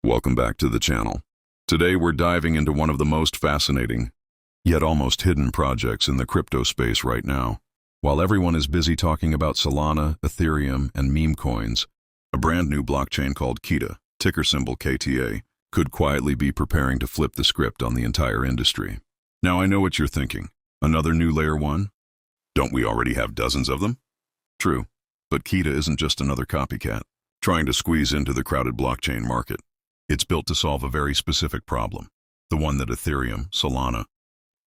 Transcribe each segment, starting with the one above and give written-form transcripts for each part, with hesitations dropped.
Welcome back to the channel. Today we're diving into one of the most fascinating, yet almost hidden projects in the crypto space right now. While everyone is busy talking about Solana, Ethereum, and meme coins, a brand new blockchain called Keeta, ticker symbol KTA, could quietly be preparing to flip the script on the entire industry. Now I know what you're thinking. Another new layer 1? Don't we already have dozens of them? True, but Keeta isn't just another copycat, trying to squeeze into the crowded blockchain market. It's built to solve a very specific problem, the one that Ethereum, Solana,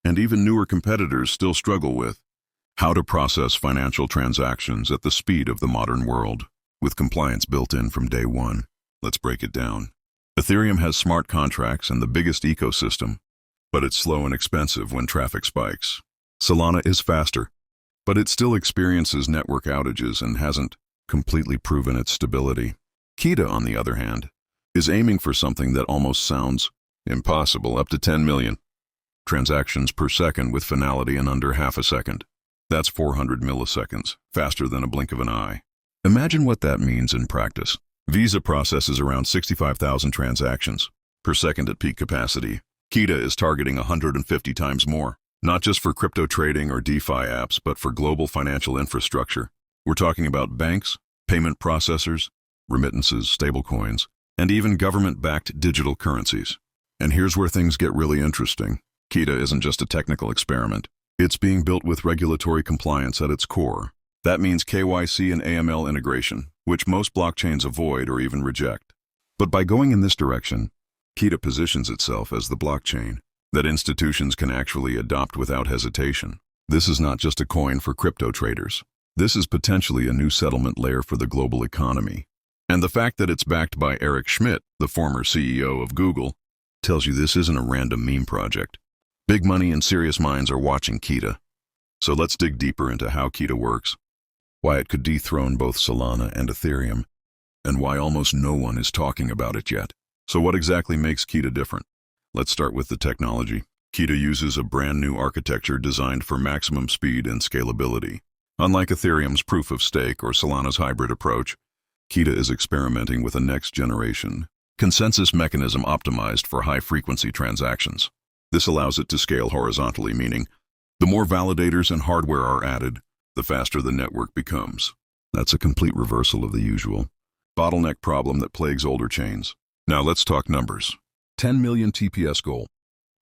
and even newer competitors still struggle with: how to process financial transactions at the speed of the modern world, with compliance built in from day one. Let's break it down. Ethereum has smart contracts and the biggest ecosystem, but it's slow and expensive when traffic spikes. Solana is faster, but it still experiences network outages and hasn't completely proven its stability. Keeta, on the other hand, is aiming for something that almost sounds impossible: up to 10 million transactions per second with finality in under half a second. That's 400 milliseconds, faster than a blink of an eye. Imagine what that means in practice. Visa processes around 65,000 transactions per second at peak capacity. Keeta is targeting 150 times more, not just for crypto trading or DeFi apps, but for global financial infrastructure. We're talking about banks, payment processors, remittances, stablecoins, and even government-backed digital currencies. And here's where things get really interesting. Keeta isn't just a technical experiment. It's being built with regulatory compliance at its core. That means KYC and AML integration, which most blockchains avoid or even reject. But by going in this direction, Keeta positions itself as the blockchain that institutions can actually adopt without hesitation. This is not just a coin for crypto traders. This is potentially a new settlement layer for the global economy. And the fact that it's backed by Eric Schmidt, the former CEO of Google, tells you this isn't a random meme project. Big money and serious minds are watching Keeta. So let's dig deeper into how Keeta works, why it could dethrone both Solana and Ethereum, and why almost no one is talking about it yet. So what exactly makes Keeta different? Let's start with the technology. Keeta uses a brand new architecture designed for maximum speed and scalability. Unlike Ethereum's proof-of-stake or Solana's hybrid approach, Keeta is experimenting with a next-generation consensus mechanism optimized for high-frequency transactions. This allows it to scale horizontally, meaning the more validators and hardware are added, the faster the network becomes. That's a complete reversal of the usual bottleneck problem that plagues older chains. Now let's talk numbers. 10 million TPS goal.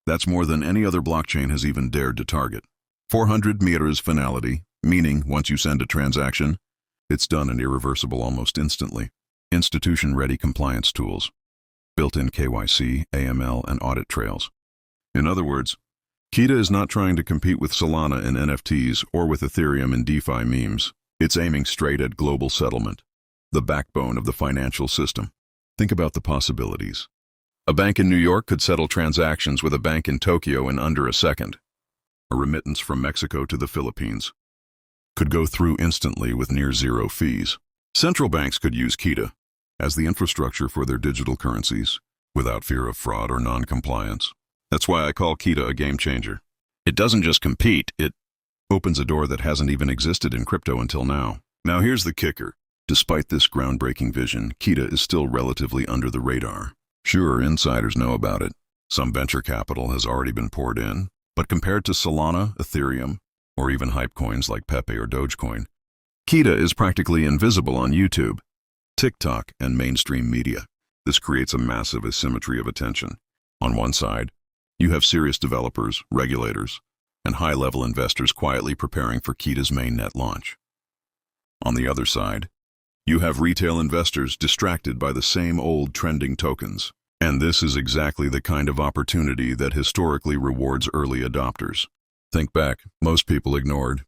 That's more than any other blockchain has even dared to target. 400 meters finality, meaning once you send a transaction, it's done and irreversible almost instantly. Institution-ready compliance tools, built-in KYC, AML, and audit trails. In other words, Keeta is not trying to compete with Solana in NFTs or with Ethereum in DeFi memes. It's aiming straight at global settlement, the backbone of the financial system. Think about the possibilities. A bank in New York could settle transactions with a bank in Tokyo in under a second. A remittance from Mexico to the Philippines could go through instantly with near zero fees. Central banks could use Keeta as the infrastructure for their digital currencies without fear of fraud or non-compliance. That's why I call Keeta a game changer. It doesn't just compete, it opens a door that hasn't even existed in crypto until now. Now here's the kicker. Despite this groundbreaking vision, Keeta is still relatively under the radar. Sure, insiders know about it. Some venture capital has already been poured in, but compared to Solana, Ethereum, or even hype coins like Pepe or Dogecoin, Keeta is practically invisible on YouTube, TikTok, and mainstream media. This creates a massive asymmetry of attention. On one side, you have serious developers, regulators, and high-level investors quietly preparing for Keeta's mainnet launch. On the other side, you have retail investors distracted by the same old trending tokens. And this is exactly the kind of opportunity that historically rewards early adopters. Think back, most people ignored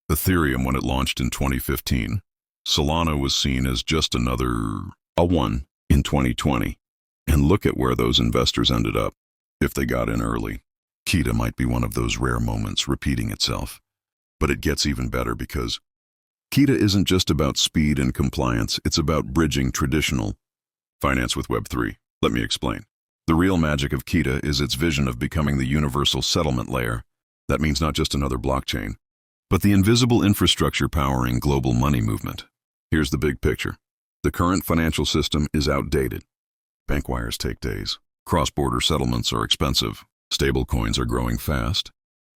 Ethereum when it launched in 2015. Solana was seen as just another one in 2020. And look at where those investors ended up. If they got in early, Keeta might be one of those rare moments repeating itself. But it gets even better because Keeta isn't just about speed and compliance, it's about bridging traditional finance with Web3. Let me explain. The real magic of Keeta is its vision of becoming the universal settlement layer. That means not just another blockchain, but the invisible infrastructure powering global money movement. Here's the big picture. The current financial system is outdated. Bank wires take days. Cross-border settlements are expensive. Stablecoins are growing fast.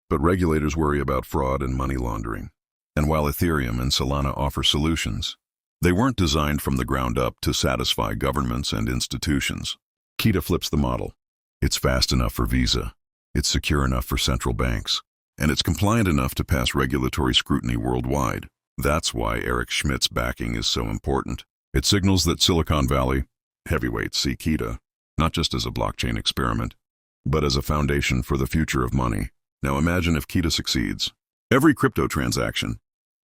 But regulators worry about fraud and money laundering. And while Ethereum and Solana offer solutions, they weren't designed from the ground up to satisfy governments and institutions. Keeta flips the model. It's fast enough for Visa. It's secure enough for central banks. And it's compliant enough to pass regulatory scrutiny worldwide. That's why Eric Schmidt's backing is so important. It signals that Silicon Valley heavyweights see Keeta not just as a blockchain experiment, but as a foundation for the future of money. Now imagine if Keeta succeeds. Every crypto transaction,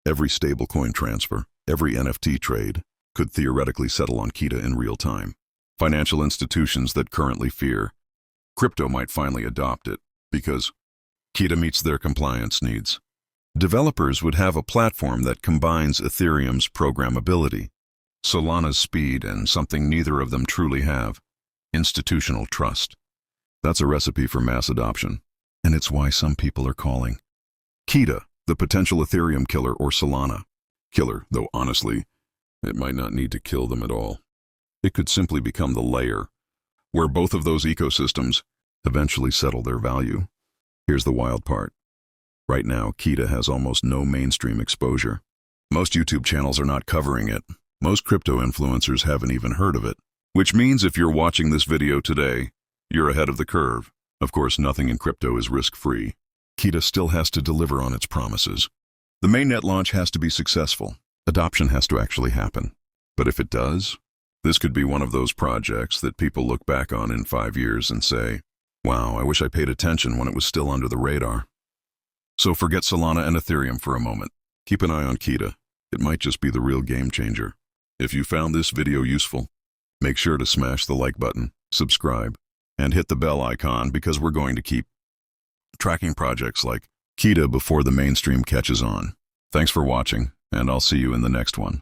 every stablecoin transfer, every NFT trade could theoretically settle on Keeta in real time. Financial institutions that currently fear crypto might finally adopt it because Keeta meets their compliance needs. Developers would have a platform that combines Ethereum's programmability, Solana's speed, and something neither of them truly have: institutional trust. That's a recipe for mass adoption, and it's why some people are calling Keeta the potential Ethereum killer, or Solana killer, though honestly, it might not need to kill them at all. It could simply become the layer where both of those ecosystems eventually settle their value. Here's the wild part. Right now, Keeta has almost no mainstream exposure. Most YouTube channels are not covering it. Most crypto influencers haven't even heard of it. Which means if you're watching this video today, you're ahead of the curve. Of course, nothing in crypto is risk-free. Keeta still has to deliver on its promises. The mainnet launch has to be successful. Adoption has to actually happen. But if it does, this could be one of those projects that people look back on in 5 years and say, wow, I wish I paid attention when it was still under the radar. So forget Solana and Ethereum for a moment. Keep an eye on Keeta. It might just be the real game changer. If you found this video useful, make sure to smash the like button, subscribe, and hit the bell icon, because we're going to keep tracking projects like Keeta before the mainstream catches on. Thanks for watching, and I'll see you in the next one.